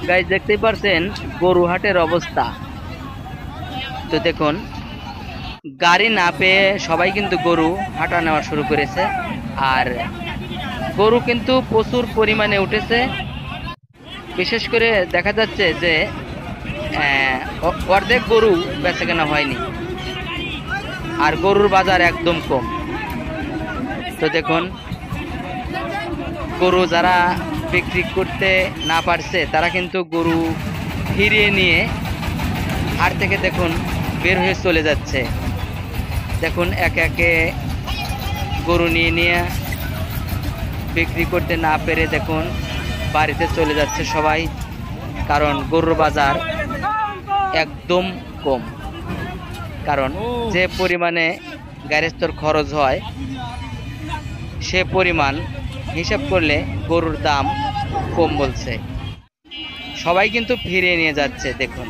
Guys দেখতেই পারছেন গরু হাটের অবস্থা। তো দেখুন গাড়ি না পেয়ে সবাই কিন্তু গরু হাঁটা নেওয়া শুরু করেছে। আর গরু কিন্তু প্রচুর পরিমাণে উঠেছে। বিশেষ করে দেখা যাচ্ছে যে অর্ধেক গরু বেচাকেনা হয়নি, আর গরুর বাজার একদম কম। তো দেখুন গরু যারা বিক্রি করতে না পারছে তারা কিন্তু গরু ফিরিয়ে নিয়ে হাট থেকে দেখুন বের হয়ে চলে যাচ্ছে। দেখুন একে একে গরু নিয়ে নিয়ে বিক্রি করতে না পেরে দেখুন বাড়িতে চলে যাচ্ছে সবাই, কারণ গরুর বাজার একদম কম। কারণ যে পরিমাণে গাড়ির খরচ হয় সে পরিমাণ হিসাব করলে গরুর দাম কম বলছে। সবাই কিন্তু ফিরিয়ে নিয়ে যাচ্ছে দেখুন।